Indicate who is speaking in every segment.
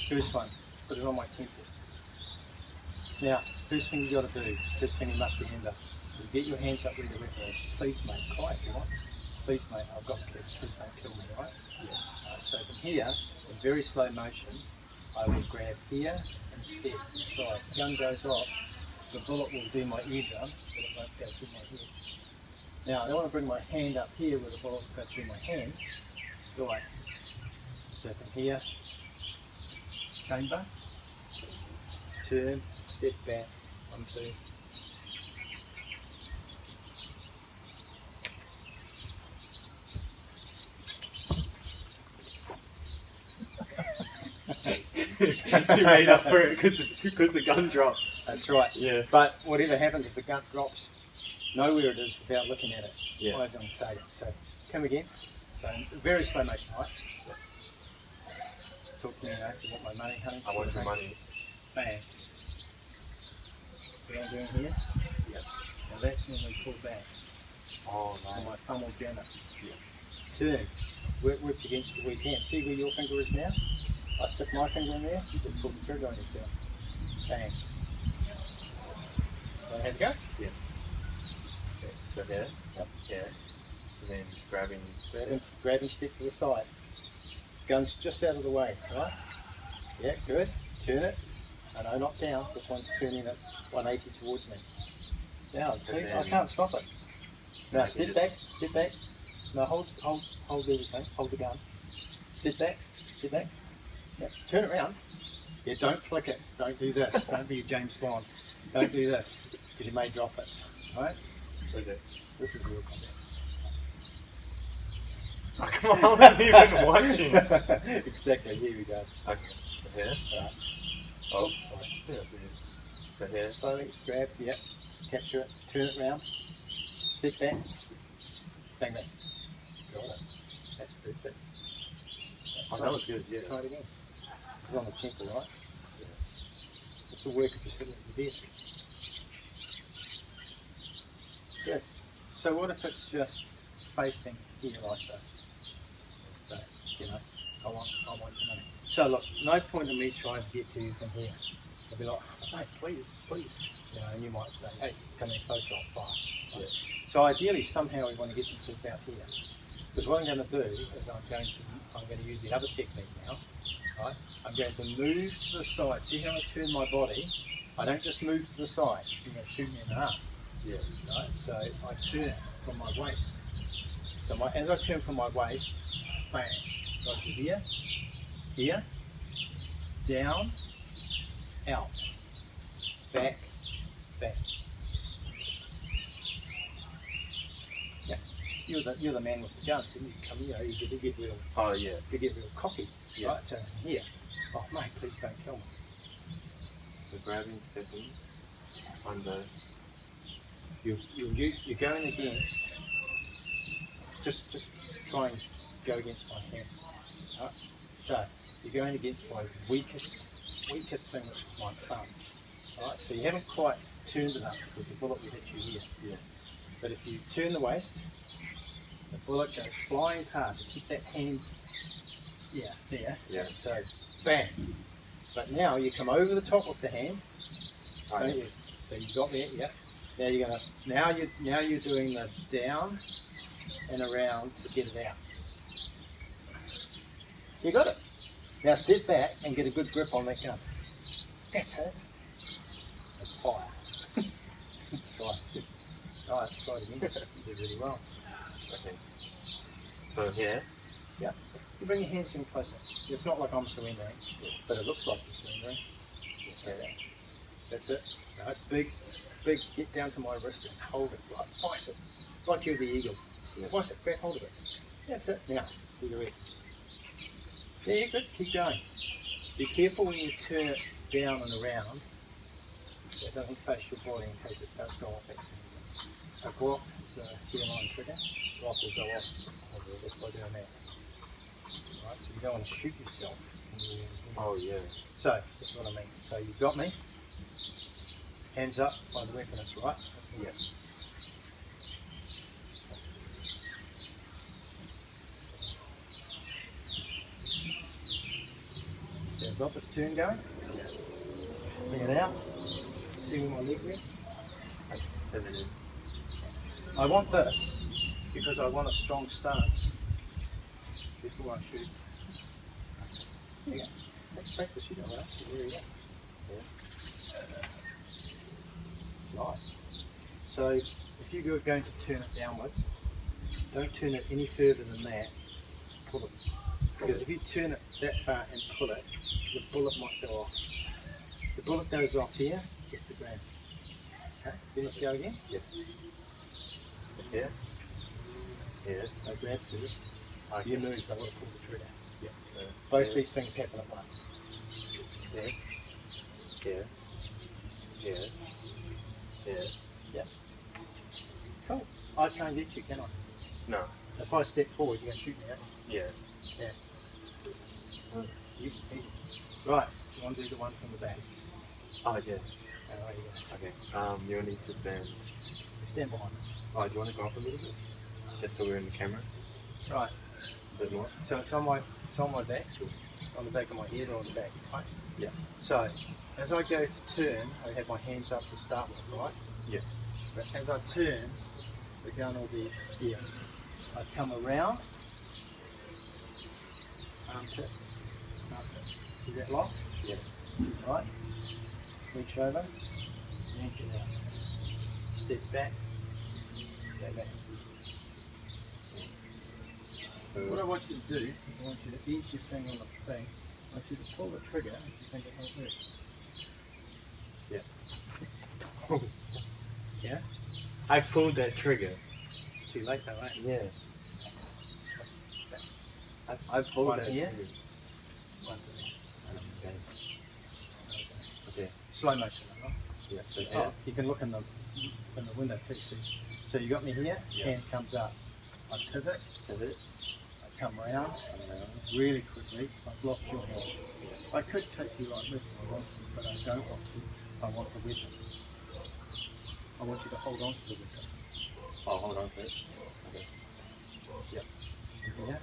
Speaker 1: First one, put it on my temple. Now, first thing you got to do, first thing you must remember, is get your hands up when the weapon is. Please, mate, quiet if you want. Please, mate, I've got kids, please don't kill me, right? Yeah. So from here, in very slow motion, I will grab here and step inside. The gun goes off, the bullet will do my eardrum, but it won't go through my head. Now, I don't want to bring my hand up here where the bullet will go through my hand. Right. So from here, chamber, turn, step back, 1, 2.
Speaker 2: You made up for it because the gun dropped.
Speaker 1: That's right.
Speaker 2: Yeah.
Speaker 1: But whatever happens if the gun drops, know where it is without looking at it.
Speaker 2: Yeah.
Speaker 1: Eyes on the target. So come again. So very slow motion, right?
Speaker 2: Yeah.
Speaker 1: Talk to me, you want my money, honey?
Speaker 2: I want your money.
Speaker 1: Bang. See what I'm doing here?
Speaker 2: Yeah.
Speaker 1: Now that's when we pull back.
Speaker 2: Oh,
Speaker 1: So
Speaker 2: nice.
Speaker 1: my thumb will jam it.
Speaker 2: Yeah.
Speaker 1: Turn. Work against the weak hand. See where your finger is now? I stick my finger in there, you just pull the trigger on yourself. Bang. Want to have a go?
Speaker 2: Yeah. Okay. So here,
Speaker 1: Yep.
Speaker 2: here, and then grabbing.
Speaker 1: Grab and step to the side. Gun's just out of the way, right? Yeah, good. Turn it. No, not down. This one's turning at 180 towards me. Down. See, I can't stop it. Now step back, step back. No, hold everything. Hold the gun. Step back, step back. Yep. Turn it around. Yeah, don't flick it. Don't do this. Don't be James Bond. Don't do this, because you may drop it. Alright?
Speaker 2: Okay.
Speaker 1: This is real combat.
Speaker 2: Oh, come on, I wasn't even watching.
Speaker 1: Exactly, here we go.
Speaker 2: Okay. So here.
Speaker 1: Right.
Speaker 2: Oh,
Speaker 1: Sorry.
Speaker 2: yeah. So here.
Speaker 1: Slowly, grab, yep, capture it, turn it round, step back, bang bang. Got it. That's perfect.
Speaker 2: Oh, that was good, yeah.
Speaker 1: Try it again. This is on the temple, right? Yeah. This will work if you're sitting at the desk. Good. So what if it's just facing here like this? So, you know, I want the money. So look, no point in me trying to get to you from here. I'll be like, hey, please. You know, and you might say, hey, come in closer, I'll fire. Right?
Speaker 2: Yeah.
Speaker 1: So ideally, somehow we want to get them to about here. Because what I'm going to do is I'm going to use the other technique now. Right? I'm going to move to the side. See how I turn my body? I don't just move to the side. You're going to shoot me in the arm.
Speaker 2: Yeah.
Speaker 1: Right? So I turn from my waist. So as I turn from my waist, bang, got to here, down, out, back. Yeah, you're the man with the gun, so you come here, you get real.
Speaker 2: Oh, yeah.
Speaker 1: You get real cocky,
Speaker 2: Yeah.
Speaker 1: right? So here, oh mate, please don't kill me.
Speaker 2: So grabbing, stepping, under.
Speaker 1: You're going against. Just try and go against my hand. Right? So you're going against my weakest thing, which is my thumb. Right? So you haven't quite turned it up because the bullet will hit you here.
Speaker 2: Yeah.
Speaker 1: But if you turn the waist, the bullet goes flying past. Keep that hand, there.
Speaker 2: Yeah.
Speaker 1: So bang. But now you come over the top of the hand, don't you? So you got there, yeah. Now you're doing the down and around to get it out. You got it. Now step back and get a good grip on that gun. That's it. And fire. Nice. Nice. Try it again. You did really well.
Speaker 2: Okay. So here.
Speaker 1: Yeah. You bring your hands in closer. It's not like I'm surrendering, but it looks like you're surrendering. Okay. That's it. No, big. Get down to my wrist and hold it. Like vice it. Like you're the eagle.
Speaker 2: Yeah.
Speaker 1: Vice it. Grab hold of it. That's it. Now do the rest. Yeah, good. Keep going. Be careful when you turn it down and around. It doesn't face your body in case it does go off accidentally. A Glock is a hairline trigger. Glock will go off just by doing that. Right, so you don't want to shoot yourself.
Speaker 2: Oh, yeah.
Speaker 1: So, that's what I mean. So you've got me. Hands up by the weapon, that's right.
Speaker 2: Yeah.
Speaker 1: So got this turn going. Bring it out. See where my leg went?
Speaker 2: Pivot in.
Speaker 1: I want this because I want a strong stance before I shoot. There you go. Let's practice, you know that. There you go. Yeah. Nice. So if you're going to turn it downwards, don't turn it any further than that. Pull it. Because if you turn it that far and pull it, the bullet might go off. The bullet goes off here, just to grab. Okay, then let's go again.
Speaker 2: Yeah. Here. Here.
Speaker 1: I grab first.
Speaker 2: Okay.
Speaker 1: You move, I want to pull the trigger.
Speaker 2: Yeah.
Speaker 1: Both these things happen at once.
Speaker 2: There. Here. Here. Here.
Speaker 1: Yeah. Cool. I can't get you, can I?
Speaker 2: No.
Speaker 1: If I step forward, you're going to shoot me, aren't
Speaker 2: Yeah.
Speaker 1: you? Yeah. Easy, easy. Right, do you want to do the one from the back?
Speaker 2: Oh, yeah.
Speaker 1: There you go.
Speaker 2: Okay. You need to stand.
Speaker 1: Stand behind me.
Speaker 2: Oh, do you want to go up a little bit? Just so we're in the camera.
Speaker 1: Right.
Speaker 2: A bit more.
Speaker 1: So it's on my back, on the back of my head or on the back, right?
Speaker 2: Yeah.
Speaker 1: So as I go to turn, I have my hands up to start with, right?
Speaker 2: Yeah.
Speaker 1: But as I turn, the gun will be here. I come around, armpit, armpit. See that lock?
Speaker 2: Yeah.
Speaker 1: Right? Reach over, yank it out. Step back, go back.
Speaker 2: So
Speaker 1: What I want you to do is I want you to ease your finger on the thing. I want you to pull the trigger if you think it won't work.
Speaker 2: Yeah.
Speaker 1: Yeah?
Speaker 2: I pulled that trigger.
Speaker 1: Too late though, right?
Speaker 2: Yeah. I pulled
Speaker 1: One
Speaker 2: that
Speaker 1: here.
Speaker 2: trigger.
Speaker 1: One there.
Speaker 2: Okay. Okay.
Speaker 1: Slow motion, right?
Speaker 2: Yeah. So
Speaker 1: Oh, you can look in the window too, see. So you got me here,
Speaker 2: Yeah.
Speaker 1: hand comes up. I pivot,
Speaker 2: pivot.
Speaker 1: I come around, really quickly, I block your hand. I could take you like this if I want to, but I don't want to. I want the weapon. I want you to hold on to the weapon.
Speaker 2: Oh, hold on to it. Okay. Yep.
Speaker 1: Yeah?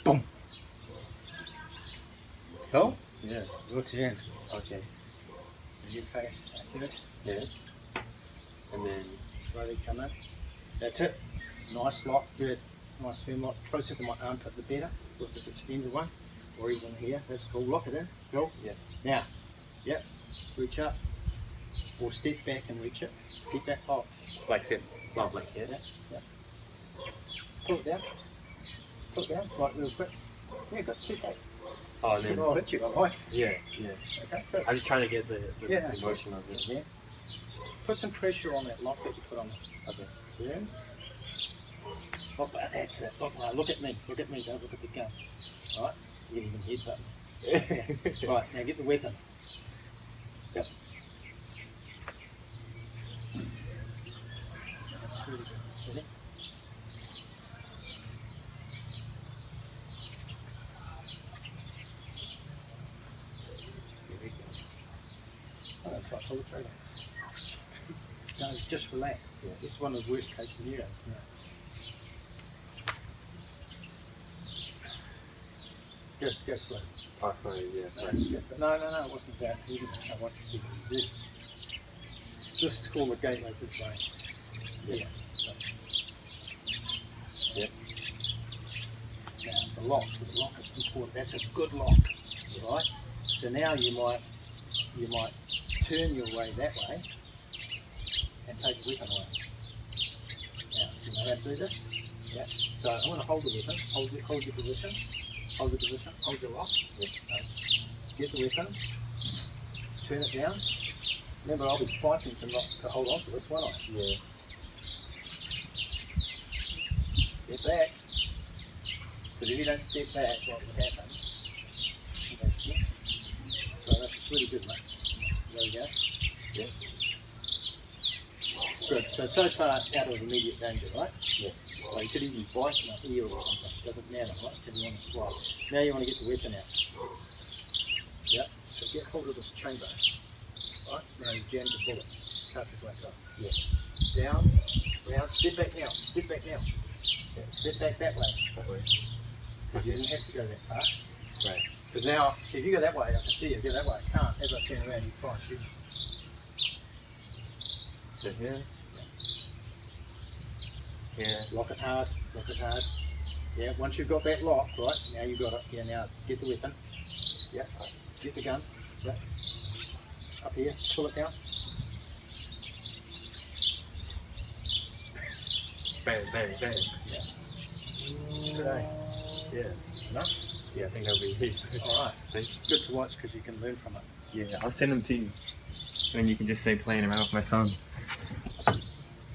Speaker 1: Boom! Cool?
Speaker 2: Yeah.
Speaker 1: Your turn.
Speaker 2: Okay.
Speaker 1: So you face accurate.
Speaker 2: Yeah. And then
Speaker 1: Slowly come in. That's it. Nice lock, good. Nice firm lock. Closer to my armpit the better with this extended one. Or even here. That's cool. Lock it in. Cool.
Speaker 2: yeah.
Speaker 1: Now, yep. Reach up. Or step back and reach it. Keep that locked.
Speaker 2: Like sit. Not like here.
Speaker 1: Yeah. Yeah. Pull it down. Pull it down. Right, real quick. Yeah, got step back.
Speaker 2: Oh, and then
Speaker 1: I'll hit you otherwise.
Speaker 2: yeah, yeah.
Speaker 1: Okay, good.
Speaker 2: I'm just trying to get the
Speaker 1: Yeah.
Speaker 2: emotion of it.
Speaker 1: Yeah. Put some pressure on that lock that you put on it.
Speaker 2: Okay.
Speaker 1: Turn. Look, that's it. Look, now look at me. Look at me. Don't look at the gun. Right? You can even headbutt me. Right, now get the weapon. Yep. That's really good. Ready?
Speaker 2: Here we go.
Speaker 1: I'm going to try to pull the trigger. Oh, shit. No, just relax.
Speaker 2: Yeah.
Speaker 1: This is one of the worst case scenarios. Yeah. It's good. Go slow.
Speaker 2: Oh, sorry. Yeah. Sorry.
Speaker 1: Go slow. No, it wasn't that. I want to see what you did. This is called the gateway to the brain. Yeah.
Speaker 2: Yep.
Speaker 1: Now, the lock is important. That's a good lock, right? So now you might turn your way that way and take the weapon away. Now, you know how to do this? Yeah. So I'm going to hold the weapon, hold your position, hold your lock.
Speaker 2: Yep.
Speaker 1: Get the weapon, turn it down. Remember, I'll be fighting to hold on to this, won't I?
Speaker 2: Yeah.
Speaker 1: Get back. But if you don't step back, what will happen? So that's really good, mate. There we go.
Speaker 2: Yeah.
Speaker 1: Good. So far out of immediate danger, right?
Speaker 2: Yeah.
Speaker 1: So you could even bite my ear or something. Doesn't matter, right? Because you want to swallow. Now you want to get the weapon out. Yep. So get hold of this chamber. Right? Now you jam the bullet. Cartridge won't go.
Speaker 2: Yeah.
Speaker 1: Down. Down. Step back now. Step back now. Yeah, step back that way.
Speaker 2: That way.
Speaker 1: Because you didn't have to go that far.
Speaker 2: Right.
Speaker 1: Because now, see, if you go that way, I can see you. Go that way, I can't. As I turn around, you try and shoot me.
Speaker 2: So here. Yeah.
Speaker 1: Lock it hard, lock it hard. Yeah, once you've got that lock, right, now you've got it. Yeah, now get the weapon. Yeah, get the gun. So, up here, pull it down.
Speaker 2: Bang, bang, bang.
Speaker 1: Yeah. Okay.
Speaker 2: Yeah.
Speaker 1: Enough?
Speaker 2: Yeah, I think that'll be easy.
Speaker 1: Alright.
Speaker 2: Thanks.
Speaker 1: It's good to watch because you can learn from it.
Speaker 2: Yeah, I'll send them to you. And then you can just say playing around with my son.